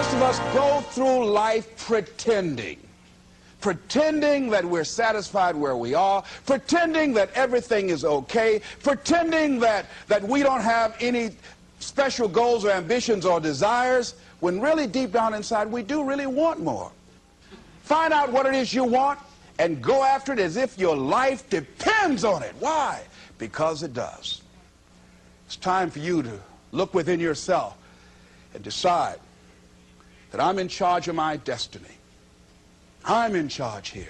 Most of us go through life pretending that we're satisfied where we are, pretending that everything is okay, pretending that we don't have any special goals or ambitions or desires, when really deep down inside we do really want more. Find out what it is you want and go after it as if your life depends on it. Why? Because it does. It's time for you to look within yourself and decide that I'm in charge of my destiny. I'm in charge here.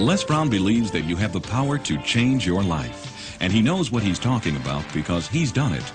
Les Brown believes that you have the power to change your life, and he knows what he's talking about because he's done it.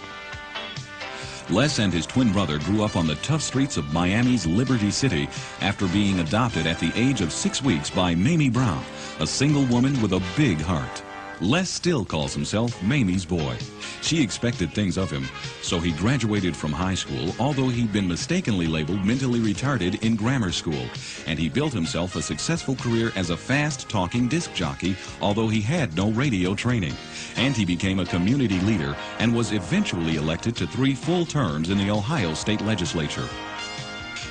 Les and his twin brother grew up on the tough streets of Miami's Liberty City after being adopted at the age of 6 weeks by Mamie Brown, a single woman with a big heart. Les still calls himself Mamie's boy. She expected things of him, so he graduated from high school, although he'd been mistakenly labeled mentally retarded in grammar school. And he built himself a successful career as a fast-talking disc jockey, although he had no radio training. And he became a community leader and was eventually elected to 3 full terms in the Ohio State Legislature.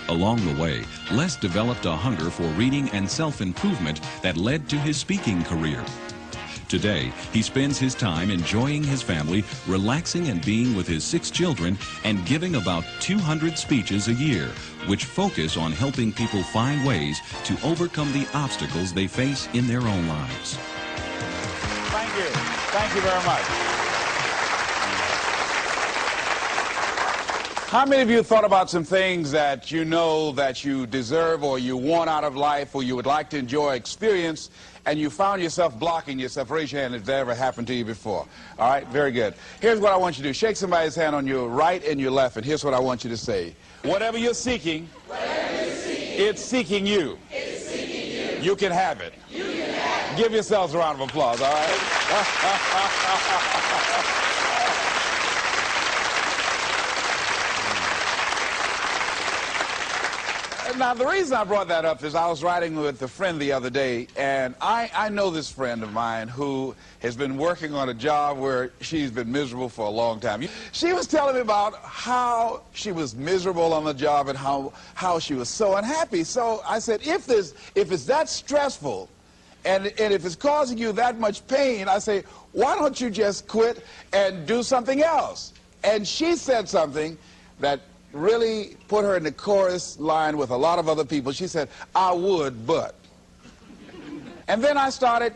Along the way, Les developed a hunger for reading and self-improvement that led to his speaking career. Today, he spends his time enjoying his family, relaxing and being with his 6 children, and giving about 200 speeches a year, which focus on helping people find ways to overcome the obstacles they face in their own lives. Thank you. Thank you very much. How many of you thought about some things that you know that you deserve or you want out of life or you would like to enjoy experience, and you found yourself blocking yourself? Raise your hand if that ever happened to you before. All right, very good. Here's what I want you to do. Shake somebody's hand on your right and your left, and here's what I want you to say. Whatever you're seeking, it's seeking you. It's seeking you. You can have it. You can have it. Give yourselves a round of applause, all right? Now, the reason I brought that up is I was riding with a friend the other day, and I know this friend of mine who has been working on a job where she's been miserable for a long time. She was telling me about how she was miserable on the job and how she was so unhappy. So I said, if it's that stressful and if it's causing you that much pain, I say, why don't you just quit and do something else? And she said something that really put her in the chorus line with a lot of other people. She said, I would, but. And then I started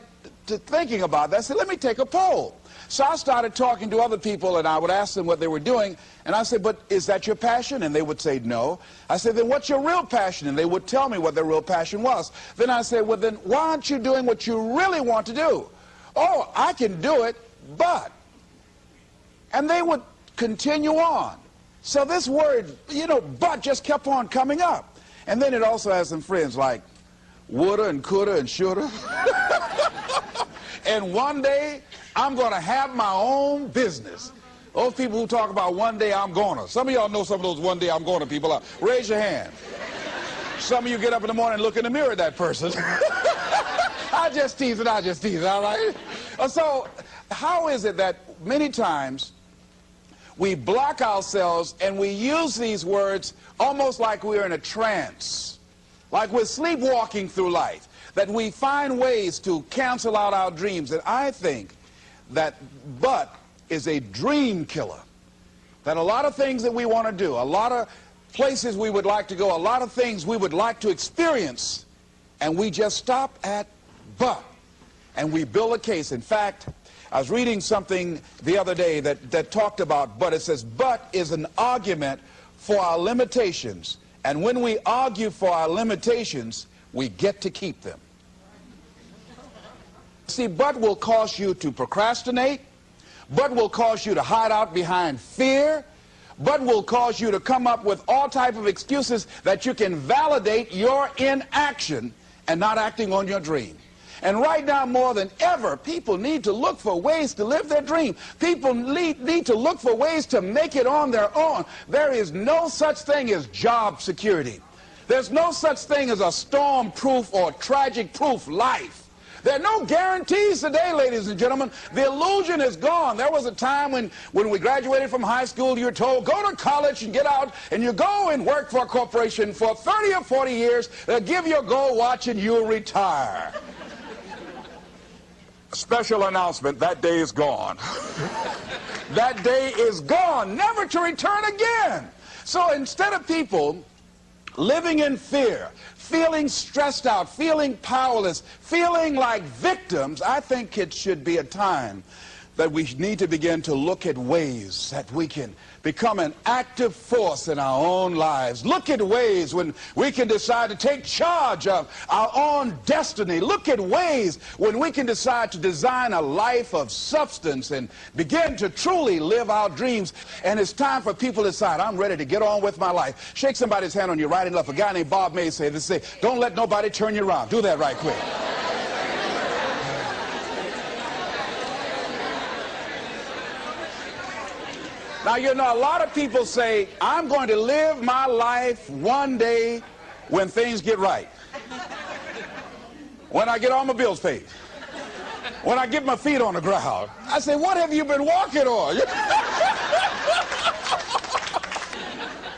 thinking about that. I said, let me take a poll. So I started talking to other people, and I would ask them what they were doing. And I said, but is that your passion? And they would say no. I said, then what's your real passion? And they would tell me what their real passion was. Then I said, well, then why aren't you doing what you really want to do? Oh, I can do it, but. And they would continue on. So this word, but just kept on coming up. And then it also has some friends like woulda and coulda and shoulda. And one day, I'm going to have my own business. Those people who talk about one day I'm gonna. Some of y'all know some of those one day I'm gonna people. Raise your hand. Some of you get up in the morning and look in the mirror at that person. I just tease it, all right? So how is it that many times we block ourselves and we use these words almost like we're in a trance, like we're sleepwalking through life, that we find ways to cancel out our dreams? And I think that but is a dream killer, that a lot of things that we want to do, a lot of places we would like to go, a lot of things we would like to experience, and we just stop at but, and we build a case. In fact, I was reading something the other day that talked about but. It says, but is an argument for our limitations. And when we argue for our limitations, we get to keep them. See, but will cause you to procrastinate. But will cause you to hide out behind fear. But will cause you to come up with all type of excuses that you can validate your inaction and not acting on your dream. And right now, more than ever, people need to look for ways to live their dream. People need to look for ways to make it on their own. There is no such thing as job security. There's no such thing as a storm-proof or tragic-proof life. There are no guarantees today, ladies and gentlemen. The illusion is gone. There was a time when we graduated from high school, you were told, go to college and get out, and you go and work for a corporation for 30 or 40 years. They'll give you a gold watch and you'll retire. Special announcement, that day is gone. That day is gone, never to return again. So instead of people living in fear, feeling stressed out, feeling powerless, feeling like victims, I think it should be a time that we need to begin to look at ways that we can become an active force in our own lives. Look at ways when we can decide to take charge of our own destiny. Look at ways when we can decide to design a life of substance and begin to truly live our dreams. And it's time for people to decide, I'm ready to get on with my life. Shake somebody's hand on your right and left. A guy named Bob May said this, don't let nobody turn you around. Do that right quick. Now, you know, a lot of people say, I'm going to live my life one day when things get right. When I get all my bills paid. When I get my feet on the ground. I say, what have you been walking on?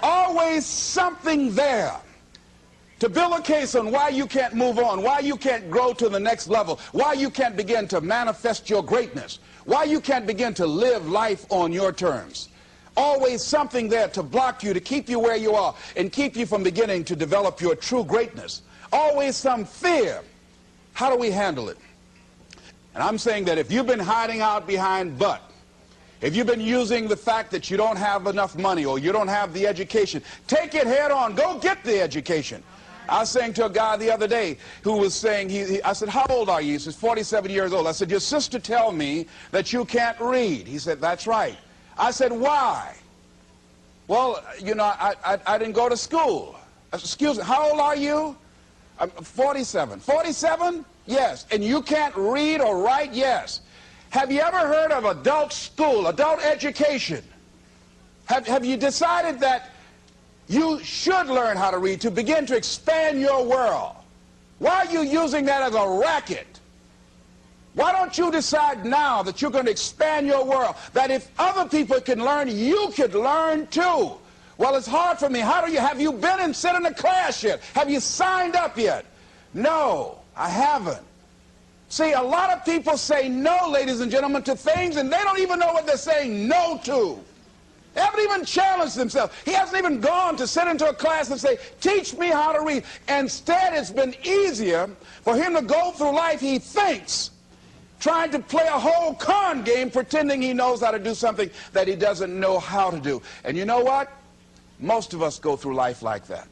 Always something there to build a case on why you can't move on, why you can't grow to the next level, why you can't begin to manifest your greatness, why you can't begin to live life on your terms. Always something there to block you, to keep you where you are, and keep you from beginning to develop your true greatness. Always some fear. How do we handle it? And I'm saying that if you've been hiding out behind but, if you've been using the fact that you don't have enough money or you don't have the education, take it head on. Go get the education. I was saying to a guy the other day who was saying, I said, how old are you? He says, 47 years old. I said, your sister tell me that you can't read. He said, that's right. I said, why? Well, you know, I didn't go to school. I said, excuse me, how old are you? I'm 47. 47? Yes. And you can't read or write? Yes. Have you ever heard of adult school, adult education? Have you decided that you should learn how to read to begin to expand your world? Why are you using that as a racket? Why don't you decide now that you're going to expand your world, that if other people can learn, you could learn too? Well, it's hard for me. Have you been and sit in a class yet? Have you signed up yet? No, I haven't. See, a lot of people say no, ladies and gentlemen, to things, and they don't even know what they're saying no to. They haven't even challenged themselves. He hasn't even gone to sit into a class and say, teach me how to read. Instead, it's been easier for him to go through life, he thinks, trying to play a whole con game, pretending he knows how to do something that he doesn't know how to do. And you know what? Most of us go through life like that.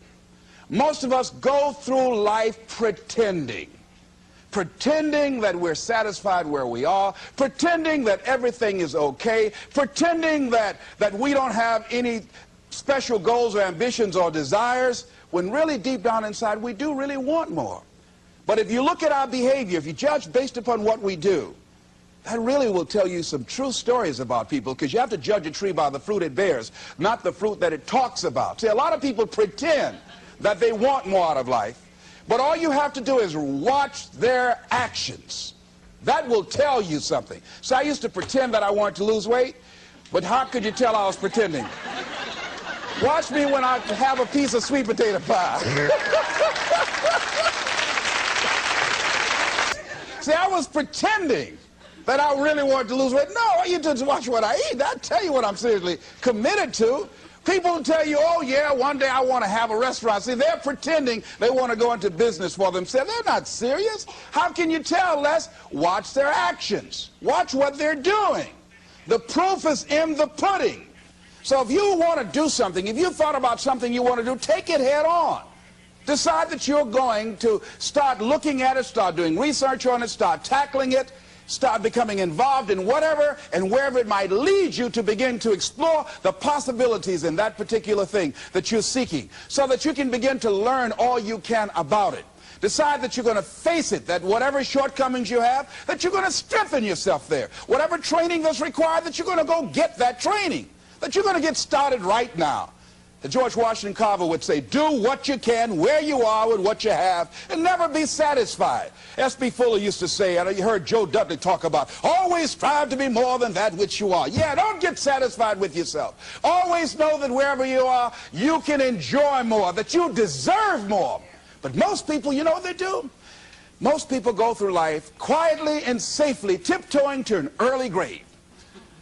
Most of us go through life pretending. Pretending that we're satisfied where we are, pretending that everything is okay, pretending that we don't have any special goals or ambitions or desires, when really deep down inside we do really want more. But if you look at our behavior, if you judge based upon what we do, that really will tell you some true stories about people, because you have to judge a tree by the fruit it bears, not the fruit that it talks about. See, a lot of people pretend that they want more out of life, but all you have to do is watch their actions. That will tell you something. So I used to pretend that I wanted to lose weight, but how could you tell I was pretending? Watch me when I have a piece of sweet potato pie. See, I was pretending that I really wanted to lose weight. No, all you do is watch what I eat. I'll tell you what I'm seriously committed to. People tell you, oh yeah, one day I want to have a restaurant. See, they're pretending they want to go into business for themselves. They're not serious. How can you tell, Les? Watch their actions. Watch what they're doing. The proof is in the pudding. So if you want to do something, if you thought about something you want to do, take it head on. Decide that you're going to start looking at it, start doing research on it, start tackling it, start becoming involved in whatever and wherever it might lead you to begin to explore the possibilities in that particular thing that you're seeking, so that you can begin to learn all you can about it. Decide that you're going to face it, that whatever shortcomings you have, that you're going to strengthen yourself there. Whatever training that's required, that you're going to go get that training, that you're going to get started right now. George Washington Carver would say, do what you can, where you are with what you have, and never be satisfied. S.B. Fuller used to say, and you heard Joe Dudley talk about, always strive to be more than that which you are. Yeah, don't get satisfied with yourself. Always know that wherever you are, you can enjoy more, that you deserve more. But most people, you know what they do? Most people go through life quietly and safely, tiptoeing to an early grave.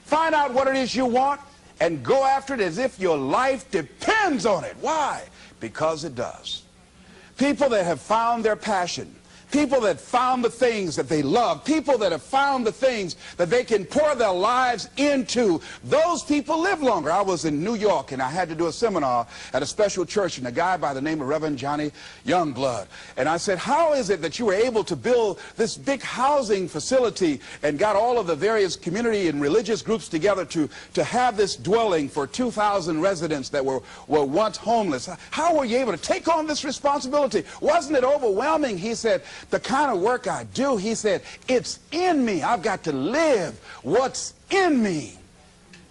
Find out what it is you want, and go after it as if your life depends on it. Why? Because it does. People that have found their passion, people that found the things that they love, people that have found the things that they can pour their lives into, those people live longer. I was in New York and I had to do a seminar at a special church, and a guy by the name of Reverend Johnny Youngblood. And I said, how is it that you were able to build this big housing facility and got all of the various community and religious groups together to have this dwelling for 2,000 residents that were once homeless? How were you able to take on this responsibility? Wasn't it overwhelming? He said, the kind of work I do, he said, it's in me. I've got to live what's in me.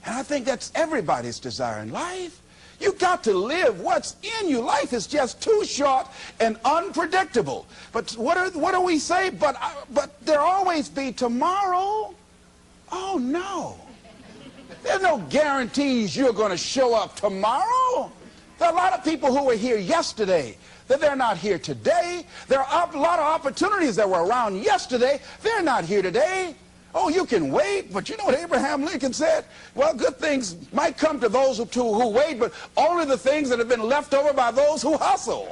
And I think that's everybody's desire in life. You've got to live what's in you. Life is just too short and unpredictable. But what do we say? But there'll always be tomorrow. Oh, no. There's no guarantees you're going to show up tomorrow. There are a lot of people who were here yesterday that they're not here today. There are a lot of opportunities that were around yesterday. They're not here today. Oh, you can wait, but you know what Abraham Lincoln said? Well, good things might come to those who wait, but only the things that have been left over by those who hustle.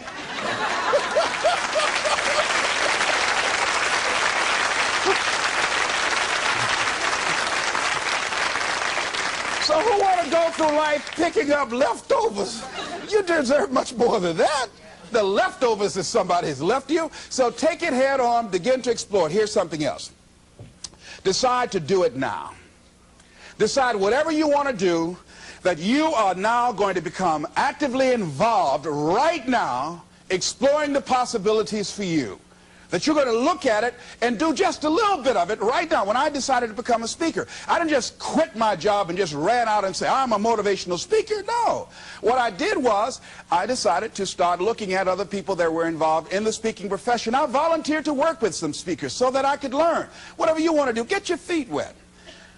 So who want to go through life picking up leftovers? You deserve much more than that. The leftovers is somebody has left you. So take it head on, begin to explore it. Here's something else. Decide to do it now. Decide whatever you want to do, that you are now going to become actively involved right now, exploring the possibilities for you. That you're going to look at it and do just a little bit of it right now. When I decided to become a speaker, I didn't just quit my job and just ran out and say, I'm a motivational speaker. No. What I did was, I decided to start looking at other people that were involved in the speaking profession. I volunteered to work with some speakers so that I could learn. Whatever you want to do, get your feet wet.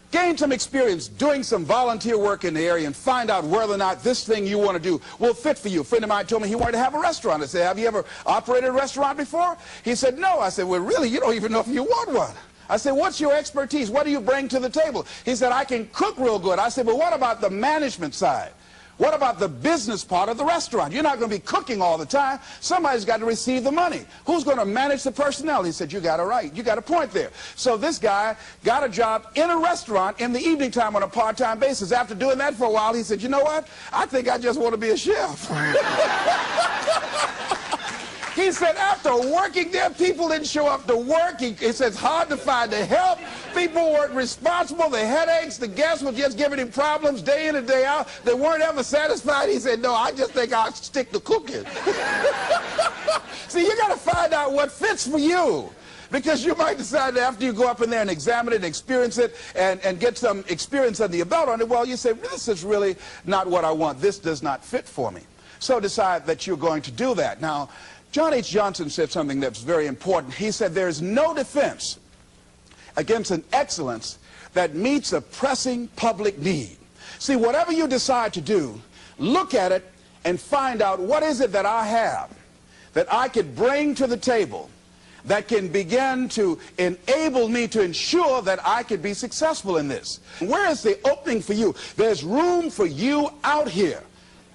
Gain some experience doing some volunteer work in the area and find out whether or not this thing you want to do will fit for you. A friend of mine told me he wanted to have a restaurant. I said, have you ever operated a restaurant before? He said, no. I said, well, really, you don't even know if you want one. I said, what's your expertise? What do you bring to the table? He said, I can cook real good. I said, well, what about the management side? What about the business part of the restaurant? You're not going to be cooking all the time. Somebody's got to receive the money. Who's going to manage the personnel? He said, you got it right. You got a point there. So this guy got a job in a restaurant in the evening time on a part-time basis. After doing that for a while, he said, you know what? I think I just want to be a chef. He said after working there, people didn't show up to work. He said it's hard to find the help. People weren't responsible. The headaches, the guests were just giving him problems day in and day out. They weren't ever satisfied. He said, no, I just think I'll stick to cooking. See, you got to find out what fits for you. Because you might decide that after you go up in there and examine it and experience it and get some experience under your belt on it, well, you say, this is really not what I want. This does not fit for me. So decide that you're going to do that. Now, John H. Johnson said something that's very important. He said, there is no defense against an excellence that meets a pressing public need. See, whatever you decide to do, look at it and find out what is it that I have that I could bring to the table that can begin to enable me to ensure that I could be successful in this. Where is the opening for you? There's room for you out here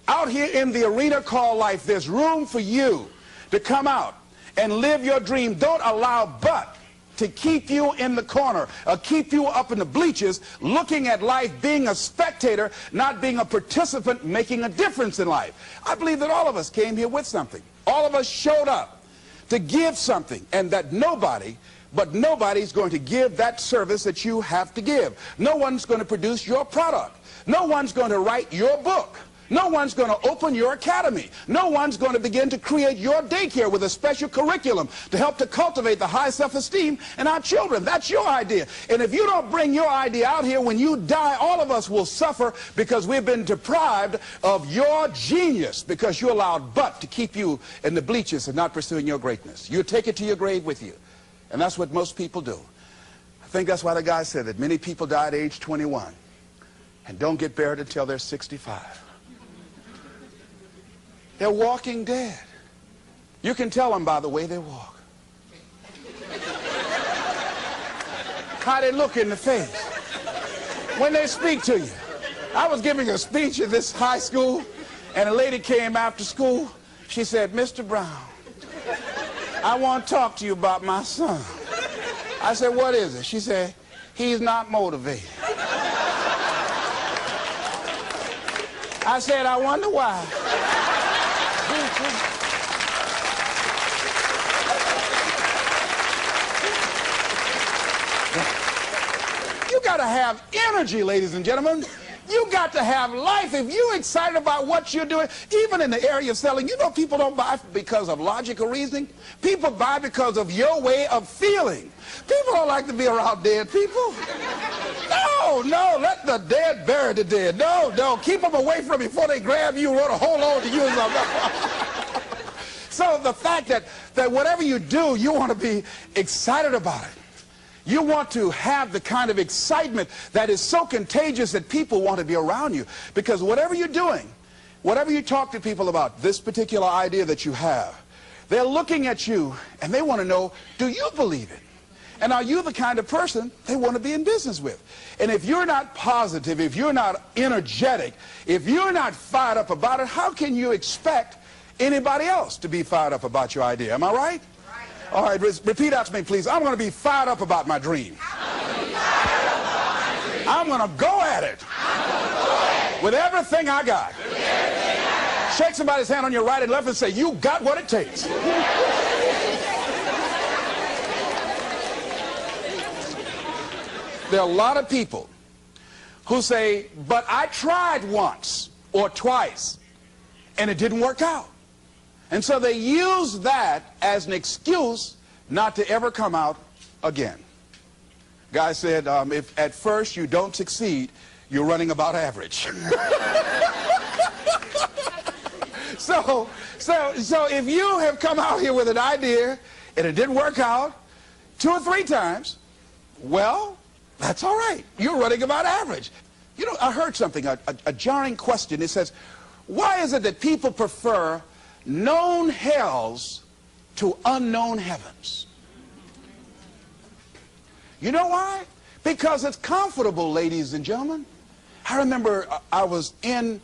in the arena called life. There's room for you to come out and live your dream. Don't allow but to keep you in the corner or keep you up in the bleachers looking at life, being a spectator, not being a participant, making a difference in life. I believe that all of us came here with something. All of us showed up to give something, and that nobody's going to give that service that you have to give. No one's going to produce your product. No one's going to write your book. No one's going to open your academy. No one's going to begin to create your daycare with a special curriculum to help to cultivate the high self-esteem in our children. That's your idea. And if you don't bring your idea out here, when you die, all of us will suffer because we've been deprived of your genius because you allowed but to keep you in the bleachers and not pursuing your greatness. You take it to your grave with you. And that's what most people do. I think that's why the guy said that many people die at age 21 and don't get buried until they're 65. They're walking dead. You can tell them by the way they walk. How they look in the face. When they speak to you. I was giving a speech at this high school, and a lady came after school. She said, "Mr. Brown, I want to talk to you about my son." I said, "What is it?" She said, "He's not motivated." I said, "I wonder why." You got to have energy, ladies and gentlemen. You got to have life. If you're excited about what you're doing, even in the area of selling, you know people don't buy because of logical reasoning. People buy because of your way of feeling. People don't like to be around dead people. No, let the dead bury the dead. No, keep them away from you before they grab you and want to hold on to you. So the fact that whatever you do, you want to be excited about it. You want to have the kind of excitement that is so contagious that people want to be around you. Because whatever you're doing, whatever you talk to people about, this particular idea that you have, they're looking at you and they want to know, do you believe it? And are you the kind of person they want to be in business with? And if you're not positive, if you're not energetic, if you're not fired up about it, how can you expect anybody else to be fired up about your idea? Am I right? All right, repeat after me, please. I'm going to be fired up about my dream. I'm going to go at it with everything I got. Shake somebody's hand on your right and left and say, "You got what it takes." There are a lot of people who say, "But I tried once or twice and it didn't work out." And so they use that as an excuse not to ever come out again. Guy said, if at first you don't succeed, you're running about average. So if you have come out here with an idea and it didn't work out 2 or 3 times, well, that's all right. You're running about average. You know, I heard something, a jarring question. It says, why is it that people prefer known hells to unknown heavens? You know why? Because it's comfortable, ladies and gentlemen. I remember I was in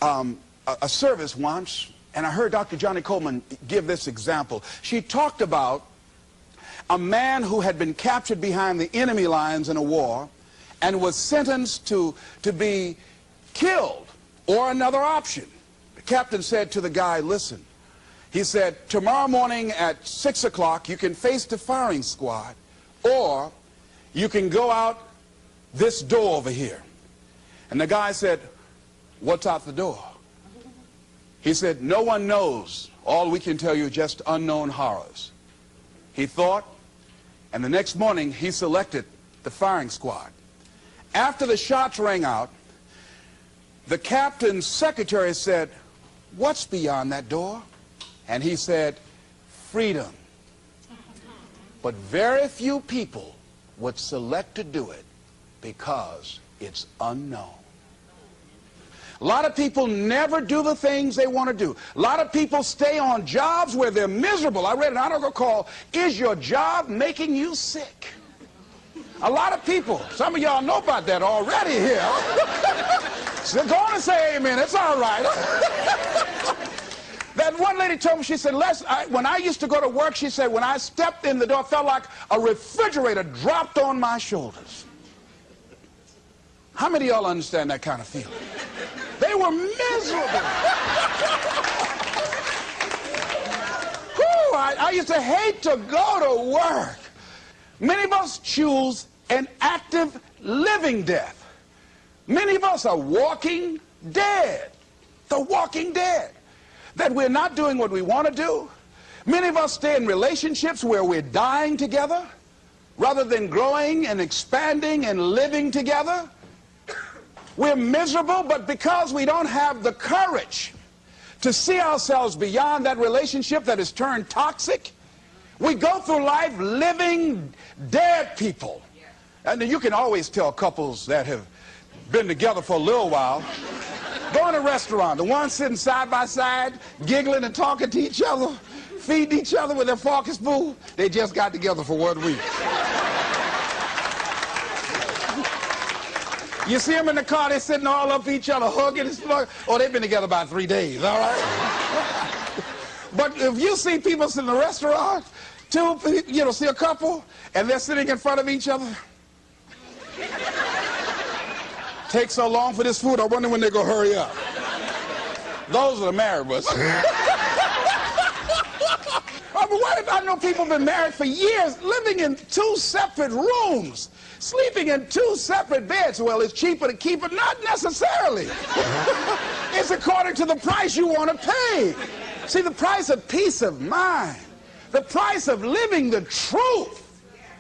a service once, and I heard Dr. Johnny Coleman give this example. She talked about a man who had been captured behind the enemy lines in a war and was sentenced to be killed or another option. The captain said to the guy, "Listen," he said, "tomorrow morning at 6 o'clock you can face the firing squad, or you can go out this door over here." And the guy said, "What's out the door?" He said, "No one knows. All we can tell you is just unknown horrors." He thought, and the next morning he selected the firing squad. After the shots rang out, the captain's secretary said, "What's beyond that door?" And he said, "Freedom." But very few people would select to do it because it's unknown. A lot of people never do the things they want to do. A lot of people stay on jobs where they're miserable. I read an article called, "Is Your Job Making You Sick?" A lot of people, some of y'all know about that already here. So go on and say amen. It's all right. That one lady told me, she said, when I used to go to work, she said, when I stepped in the door, it felt like a refrigerator dropped on my shoulders. How many of y'all understand that kind of feeling? They were miserable. Whew, I used to hate to go to work. Many of us choose an active living death. Many of us are walking dead. The walking dead. That we're not doing what we want to do. Many of us stay in relationships where we're dying together rather than growing and expanding and living together. We're miserable, but because we don't have the courage to see ourselves beyond that relationship that has turned toxic, we go through life living dead people. And you can always tell couples that have been together for a little while. Go in a restaurant, the ones sitting side by side, giggling and talking to each other, feeding each other with their fork and spoon, they just got together for 1 week. You see them in the car, they're sitting all up each other, hugging and slugging. Oh, they've been together about 3 days, all right? But if you see people in the restaurant, see a couple, and they're sitting in front of each other. Takes so long for this food, I wonder when they're going to hurry up. Those are the married ones. But what if I know people have been married for years, living in 2 separate rooms, sleeping in 2 separate beds? Well, it's cheaper to keep it. Not necessarily. It's according to the price you want to pay. See, the price of peace of mind, the price of living the truth,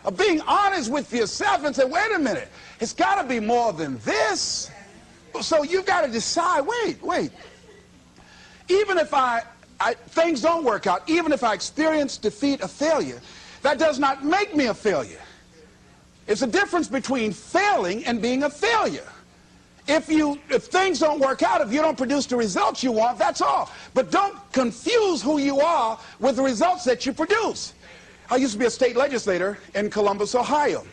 of being honest with yourself and say, wait a minute, it's got to be more than this. So you've got to decide, wait. Even if things don't work out, even if I experience defeat or failure, that does not make me a failure. It's a difference between failing and being a failure. If things don't work out, if you don't produce the results you want, that's all. But don't confuse who you are with the results that you produce. I used to be a state legislator in Columbus, Ohio.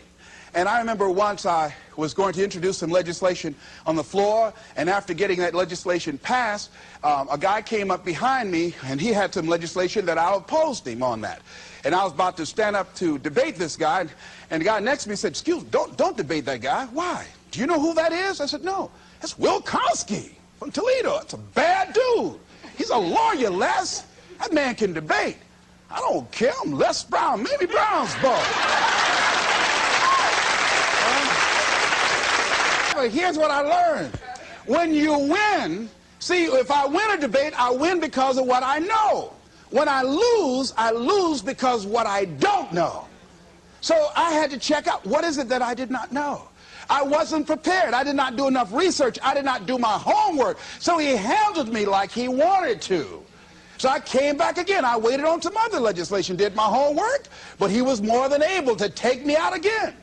And I remember once I was going to introduce some legislation on the floor, and after getting that legislation passed, a guy came up behind me, and he had some legislation that I opposed him on that. And I was about to stand up to debate this guy, and the guy next to me said, excuse me, don't debate that guy. Why? Do you know who that is? I said, no. That's Will Konsky from Toledo. That's a bad dude. He's a lawyer, Les. That man can debate. I don't care. I'm Les Brown, maybe Brownsboro. Here's what I learned. When you win, see, if I win a debate, I win because of what I know. When I lose because what I don't know. So I had to check out, what is it that I did not know? I wasn't prepared. I did not do enough research. I did not do my homework. So he handled me like he wanted to. So I came back again. I waited on some other legislation, did my homework, but he was more than able to take me out again.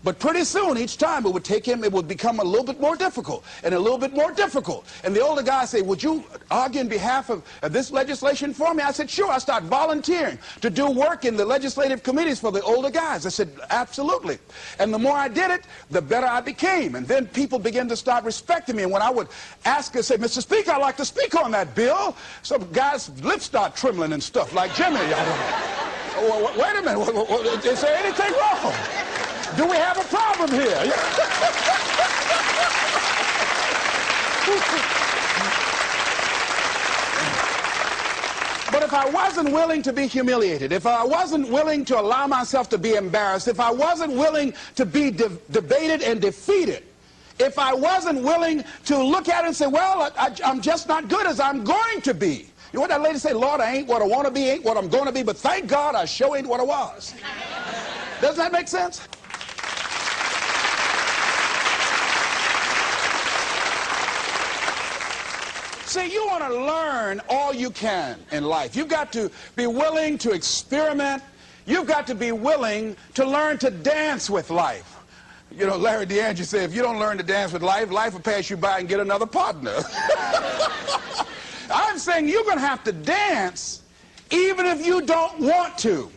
But pretty soon, each time it would become a little bit more difficult and a little bit more difficult. And the older guy said, would you argue in behalf of this legislation for me? I said, sure. I started volunteering to do work in the legislative committees for the older guys. I said, absolutely. And the more I did it, the better I became. And then people began to start respecting me. And when I would ask and say, Mr. Speaker, I'd like to speak on that bill, some guys' lips start trembling and stuff like Jimmy. Wait a minute. Is there anything wrong? Do we have a problem here? But if I wasn't willing to be humiliated, if I wasn't willing to allow myself to be embarrassed, if I wasn't willing to be debated and defeated, if I wasn't willing to look at it and say, well, I'm just not good as I'm going to be. You know what that lady say? Lord, I ain't what I want to be, ain't what I'm going to be, but thank God I sure ain't what I was. Doesn't that make sense? See, you want to learn all you can in life. You've got to be willing to experiment. You've got to be willing to learn to dance with life. You know, Larry DeAndre said, if you don't learn to dance with life, life will pass you by and get another partner. I'm saying you're going to have to dance even if you don't want to.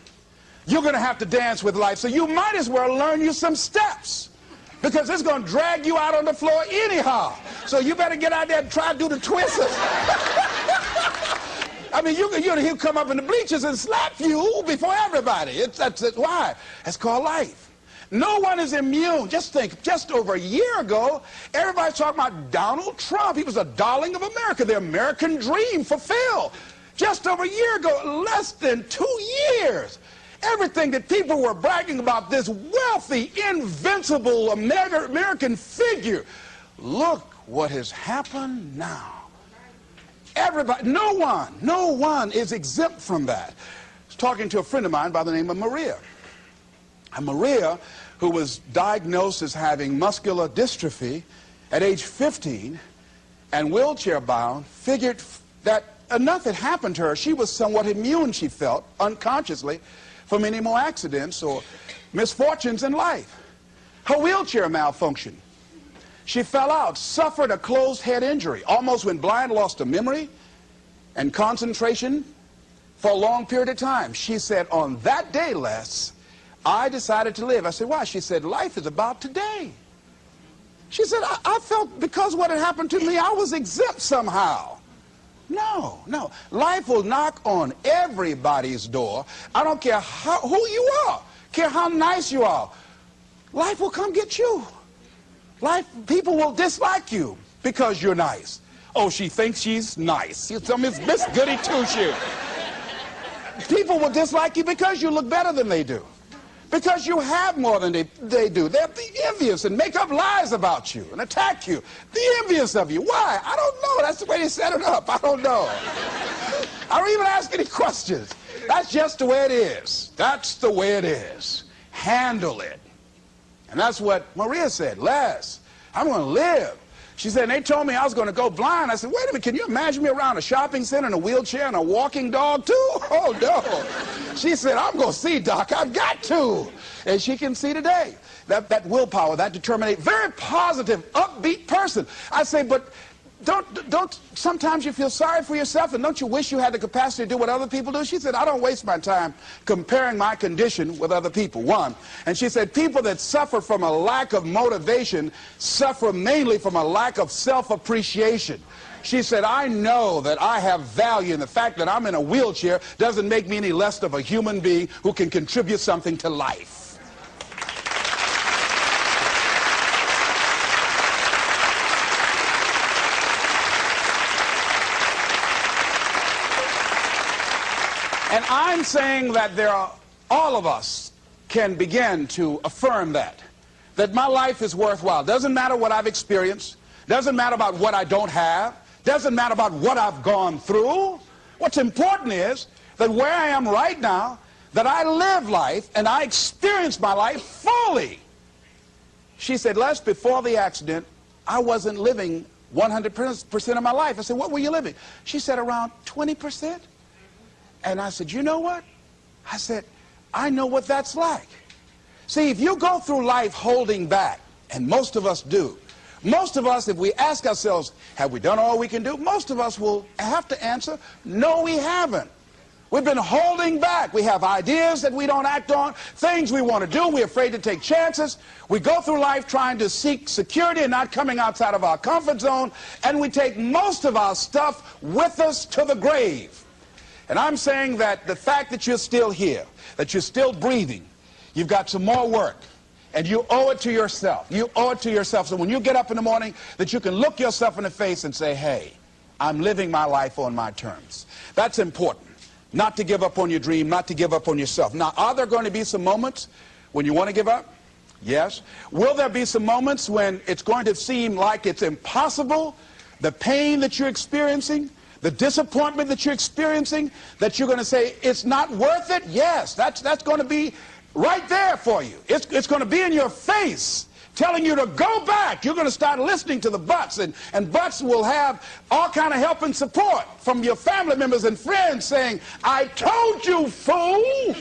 You're going to have to dance with life. So you might as well learn you some steps, because it's going to drag you out on the floor anyhow. So you better get out there and try to do the twisters. I mean, he'll come up in the bleachers and slap you before everybody. Why? That's called life. No one is immune. Just think, just over a year ago, everybody's talking about Donald Trump. He was a darling of America, the American dream fulfilled. Just over a year ago, less than 2 years. Everything that people were bragging about, this wealthy, invincible American figure. Look what has happened now. Everybody, no one is exempt from that. I was talking to a friend of mine by the name of Maria. And Maria, who was diagnosed as having muscular dystrophy at age 15 and wheelchair bound, figured that enough had happened to her. She was somewhat immune, she felt, unconsciously, from any more accidents or misfortunes in life. Her wheelchair malfunctioned. She fell out, suffered a closed head injury, almost went blind, lost her memory and concentration for a long period of time. She said, on that day, Les, I decided to live. I said, why? She said, life is about today. She said, I felt because what had happened to me, I was exempt somehow. No. Life will knock on everybody's door. I don't care who you are, care how nice you are. Life will come get you. People will dislike you because you're nice. Oh, she thinks she's nice. She's some Miss Goody Two-Shoes. People will dislike you because you look better than they do. Because you have more than they do. They'll be envious and make up lies about you and attack you. Be envious of you. Why? I don't know. That's the way they set it up. I don't know. I don't even ask any questions. That's just the way it is. That's the way it is. Handle it. And that's what Maria said. Les, I'm going to live. She said, and they told me I was going to go blind. I said, wait a minute, can you imagine me around a shopping center in a wheelchair and a walking dog too? Oh, no. She said, I'm going to see, Doc. I've got to. And she can see today. That willpower, that determination, very positive, upbeat person. I say, but don't sometimes you feel sorry for yourself, and don't you wish you had the capacity to do what other people do? She said, I don't waste my time comparing my condition with other people, one. And she said, people that suffer from a lack of motivation suffer mainly from a lack of self-appreciation. She said, I know that I have value, and the fact that I'm in a wheelchair doesn't make me any less of a human being who can contribute something to life. And I'm saying that all of us can begin to affirm that my life is worthwhile. Doesn't matter what I've experienced. Doesn't matter about what I don't have. Doesn't matter about what I've gone through. What's important is that where I am right now, that I live life and I experience my life fully. She said, Les, before the accident, I wasn't living 100% of my life. I said, what were you living? She said, around 20%. And I said, you know what? I said, I know what that's like. See, if you go through life holding back, and most of us do, most of us, if we ask ourselves, have we done all we can do? Most of us will have to answer, no, we haven't. We've been holding back. We have ideas that we don't act on, things we want to do. We're afraid to take chances. We go through life trying to seek security and not coming outside of our comfort zone, and we take most of our stuff with us to the grave. And I'm saying that the fact that you're still here, that you're still breathing, you've got some more work, and you owe it to yourself. You owe it to yourself. So when you get up in the morning, that you can look yourself in the face and say, hey, I'm living my life on my terms. That's important. Not to give up on your dream, not to give up on yourself. Now, are there going to be some moments when you want to give up? Yes. Will there be some moments when it's going to seem like it's impossible? The pain that you're experiencing, the disappointment that you're experiencing, that you're going to say, it's not worth it? Yes, that's going to be right there for you. It's going to be in your face, telling you to go back. You're going to start listening to the buts, and buts will have all kind of help and support from your family members and friends saying, I told you, fool.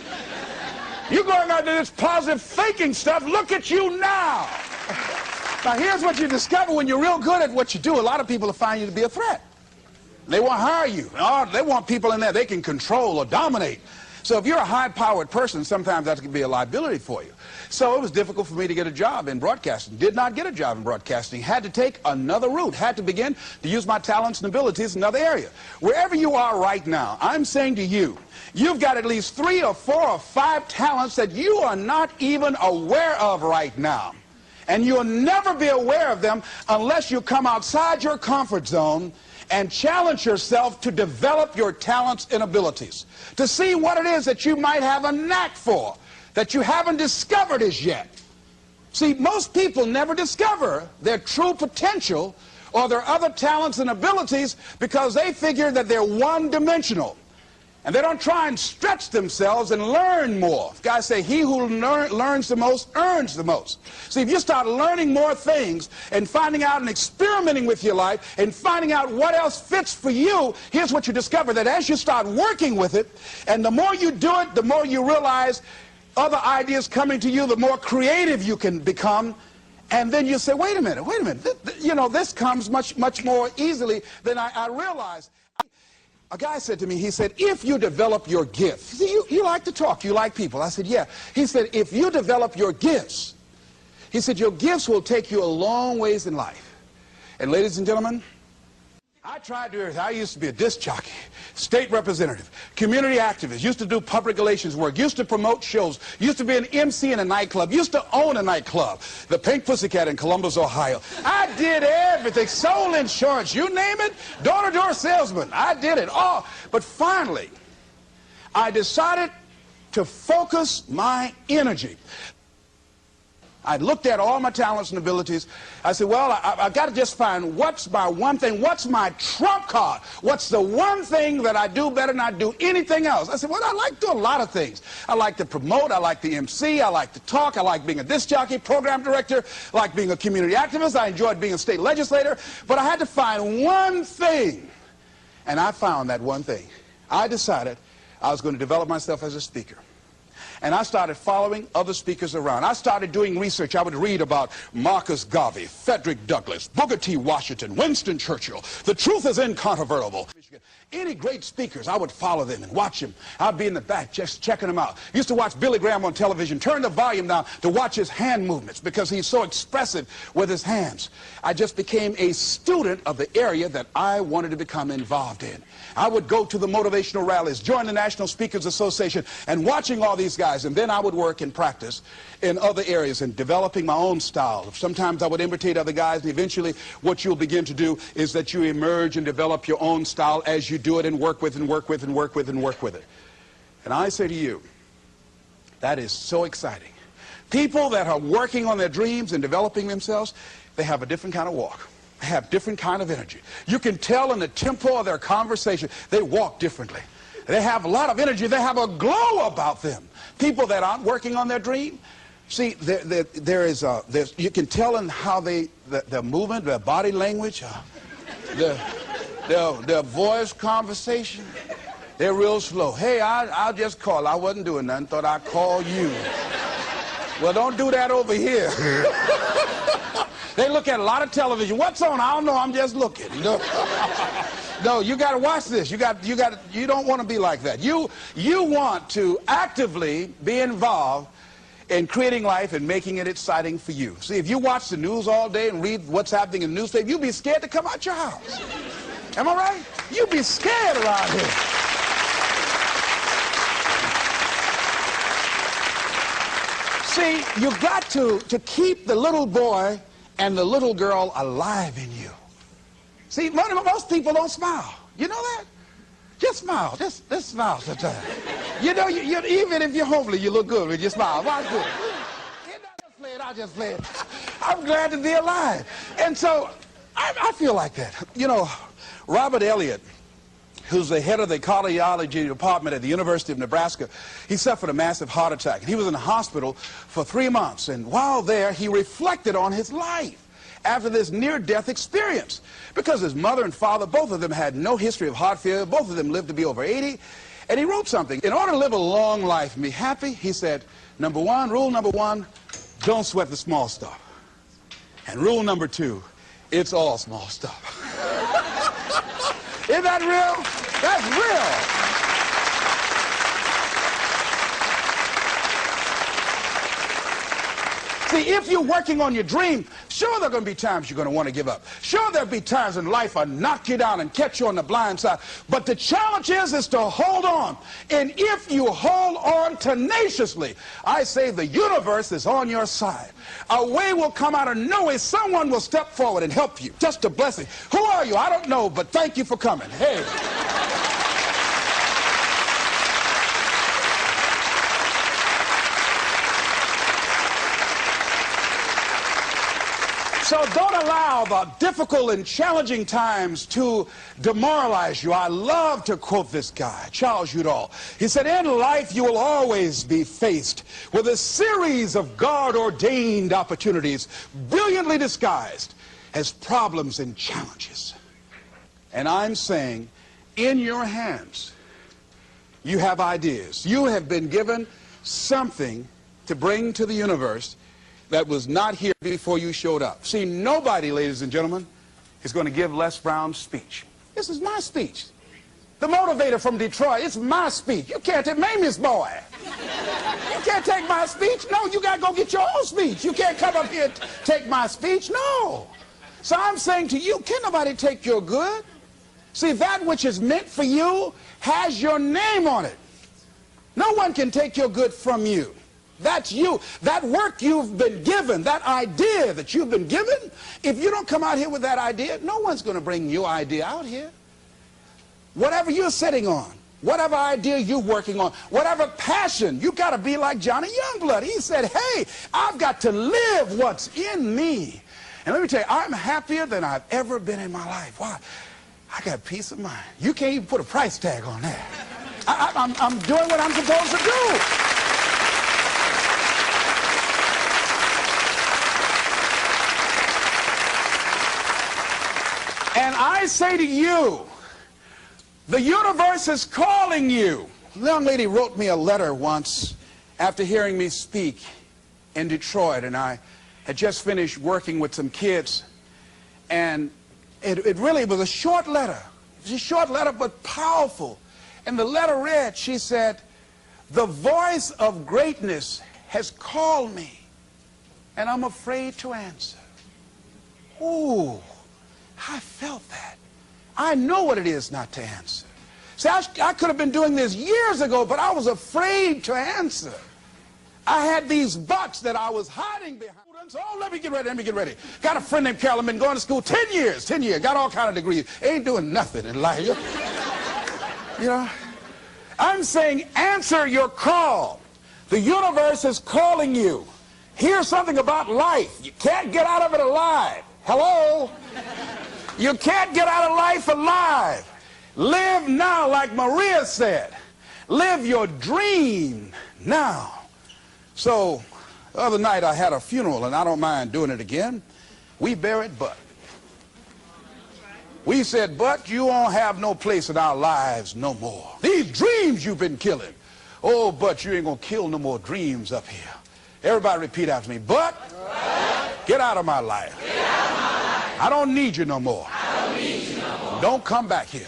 You're going out to this positive thinking stuff. Look at you now. Now, here's what you discover when you're real good at what you do. A lot of people will find you to be a threat. They won't hire you. Oh, they want people in there they can control or dominate. So if you're a high-powered person, sometimes that can be a liability for you. So it was difficult for me to get a job in broadcasting. Did not get a job in broadcasting. Had to take another route. Had to begin to use my talents and abilities in another area. Wherever you are right now, I'm saying to you, you've got at least 3 or 4 or 5 talents that you are not even aware of right now. And you'll never be aware of them unless you come outside your comfort zone and challenge yourself to develop your talents and abilities, to see what it is that you might have a knack for, that you haven't discovered as yet. See, most people never discover their true potential or their other talents and abilities because they figure that they're one-dimensional. And they don't try and stretch themselves and learn more. Guys say, he who learns the most earns the most. See, if you start learning more things and finding out and experimenting with your life and finding out what else fits for you, here's what you discover, that as you start working with it, and the more you do it, the more you realize other ideas coming to you, the more creative you can become. And then you say, wait a minute, you know, this comes much more easily than I realized. A guy said to me, he said, if you develop your gifts, see, you like to talk, you like people. I said, yeah. He said, if you develop your gifts, he said, your gifts will take you a long ways in life. And ladies and gentlemen, I tried to do everything. I used to be a disc jockey, state representative, community activist, used to do public relations work, used to promote shows, used to be an MC in a nightclub, used to own a nightclub, the Pink Pussycat in Columbus, Ohio. I did everything, sold insurance, you name it, door-to-door salesman. I did it all. But finally, I decided to focus my energy. I looked at all my talents and abilities. I said, well, I've got to just find what's my one thing, what's my trump card, what's the one thing that I do better than I do anything else. I said, well, I like to do a lot of things. I like to promote, I like the MC, I like to talk, I like being a disc jockey, program director, I like being a community activist, I enjoyed being a state legislator, but I had to find one thing, and I found that one thing. I decided I was going to develop myself as a speaker. And I started following other speakers around. I started doing research. I would read about Marcus Garvey, Frederick Douglass, Booker T. Washington, Winston Churchill. The truth is incontrovertible. Any great speakers, I would follow them and watch them. I'd be in the back just checking them out. Used to watch Billy Graham on television, turn the volume down to watch his hand movements because he's so expressive with his hands. I just became a student of the area that I wanted to become involved in. I would go to the motivational rallies, join the National Speakers Association, and watching all these guys. And then I would work and practice in other areas and developing my own style. Sometimes I would imitate other guys, and eventually what you'll begin to do is that you emerge and develop your own style as you do it and work with and work with and work with and work with it. And I say to you, that is so exciting. People that are working on their dreams and developing themselves, they have a different kind of walk. They have different kind of energy. You can tell in the tempo of their conversation, they walk differently. They have a lot of energy. They have a glow about them. People that aren't working on their dream, see, you can tell in how their movement, their body language, their voice conversation, they're real slow. Hey, I'll just call. I wasn't doing nothing. Thought I'd call you. Well, don't do that over here. They look at a lot of television. What's on? I don't know. I'm just looking. You know? No, you got to watch this. You don't want to be like that. You want to actively be involved in creating life and making it exciting for you. See, if you watch the news all day and read what's happening in the newspaper, you'll be scared to come out your house. Am I right? You'll be scared around here. See, you've got to keep the little boy and the little girl alive in you. See, most people don't smile. You know that? Just smile. Just smile sometimes. You know, even if you're homely, you look good when you smile. Watch good. I'll just play it. I'm glad to be alive. And so, I feel like that. You know, Robert Elliott, who's the head of the cardiology department at the University of Nebraska, he suffered a massive heart attack. He was in the hospital for 3 months, and while there, he reflected on his life after this near-death experience. Because his mother and father, both of them had no history of heart failure, both of them lived to be over 80, and he wrote something. In order to live a long life and be happy, he said, rule number one, don't sweat the small stuff. And rule number two, it's all small stuff. Isn't that real? That's real. See, if you're working on your dream, sure there are going to be times you're going to want to give up. Sure there'll be times in life I'll knock you down and catch you on the blind side. But the challenge is to hold on. And if you hold on tenaciously, I say the universe is on your side. A way will come out of nowhere. Someone will step forward and help you. Just a blessing. Who are you? I don't know, but thank you for coming. Hey. So don't allow the difficult and challenging times to demoralize you. I love to quote this guy, Charles Udall. He said, in life you will always be faced with a series of God-ordained opportunities, brilliantly disguised as problems and challenges. And I'm saying, in your hands, you have ideas. You have been given something to bring to the universe that was not here before you showed up. See, nobody, ladies and gentlemen, is going to give Les Brown's speech. This is my speech. The motivator from Detroit, it's my speech. You can't take Mamie's boy. You can't take my speech. No, you got to go get your own speech. You can't come up here and take my speech. No. So I'm saying to you, can't nobody take your good? See, that which is meant for you has your name on it. No one can take your good from you. That's you. That work you've been given, that idea that you've been given, if you don't come out here with that idea, no one's going to bring your idea out here. Whatever you're sitting on, whatever idea you're working on, whatever passion, you got to be like Johnny Youngblood. He said, hey, I've got to live what's in me. And let me tell you, I'm happier than I've ever been in my life. Why? I got peace of mind. You can't even put a price tag on that. I'm doing what I'm supposed to do. And I say to you, the universe is calling you. A young lady wrote me a letter once after hearing me speak in Detroit, and I had just finished working with some kids, and it really was a short letter. It was a short letter, but powerful. And the letter read, she said, the voice of greatness has called me, and I'm afraid to answer. Ooh. I felt that. I know what it is not to answer. See, I could have been doing this years ago, but I was afraid to answer. I had these buts that I was hiding behind. Oh, let me get ready. Got a friend named Carol, I've been going to school 10 years, got all kind of degrees. Ain't doing nothing in life. You know, I'm saying answer your call. The universe is calling you. Here's something about life. You can't get out of it alive. Hello? You can't get out of life alive. Live now, like Maria said. Live your dream now. So, the other night I had a funeral, and I don't mind doing it again. We buried Bud. We said, Bud, you won't have no place in our lives no more. These dreams you've been killing. Oh, Bud, you ain't gonna kill no more dreams up here. Everybody repeat after me. Bud, get out of my life. I don't need you no more. Don't come back here.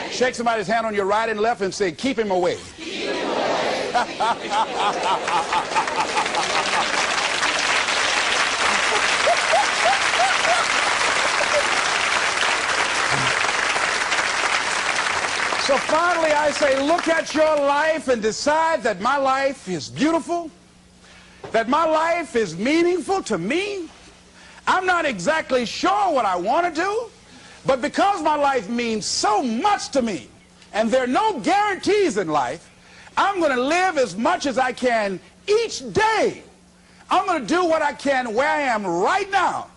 Shake somebody's hand on your right and left and say, keep him away. Keep him away. So finally I say, look at your life and decide that my life is beautiful, that my life is meaningful to me. I'm not exactly sure what I want to do, but because my life means so much to me, and there are no guarantees in life, I'm going to live as much as I can each day. I'm going to do what I can where I am right now.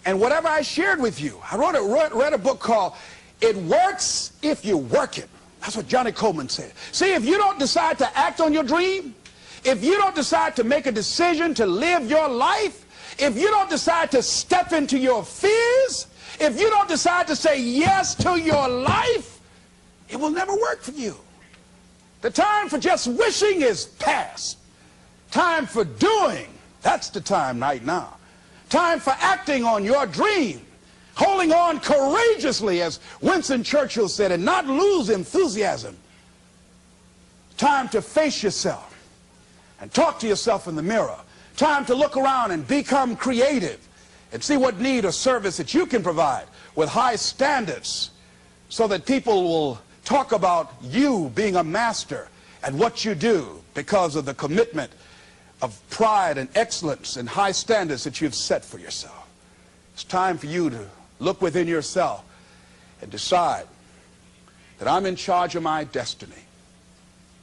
And whatever I shared with you, I read a book called It Works If You Work It. That's what Johnny Coleman said. See, if you don't decide to act on your dream, if you don't decide to make a decision to live your life, if you don't decide to step into your fears, if you don't decide to say yes to your life, it will never work for you. The time for just wishing is past. Time for doing, that's the time right now. Time for acting on your dream, holding on courageously, as Winston Churchill said, and not lose enthusiasm. Time to face yourself and talk to yourself in the mirror. Time to look around and become creative and see what need or service that you can provide with high standards so that people will talk about you being a master at what you do because of the commitment of pride and excellence and high standards that you've set for yourself. It's time for you to look within yourself and decide that I'm in charge of my destiny.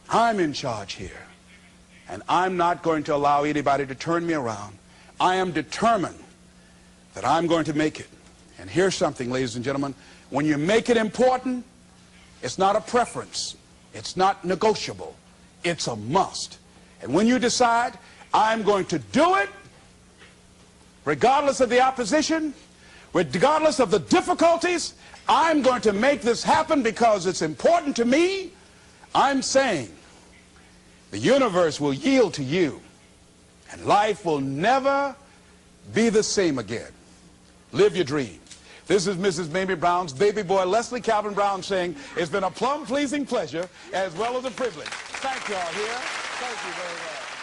I'm in charge here. And I'm not going to allow anybody to turn me around. I am determined that I'm going to make it. And here's something, ladies and gentlemen. When you make it important, it's not a preference. It's not negotiable. It's a must. And when you decide, I'm going to do it, regardless of the opposition, regardless of the difficulties, I'm going to make this happen because it's important to me, I'm saying the universe will yield to you and life will never be the same again. Live your dream. This is Mrs. Mamie Brown's baby boy, Leslie Calvin Brown, saying it's been a plumb pleasing pleasure as well as a privilege. Thank you all here. Thank you very much.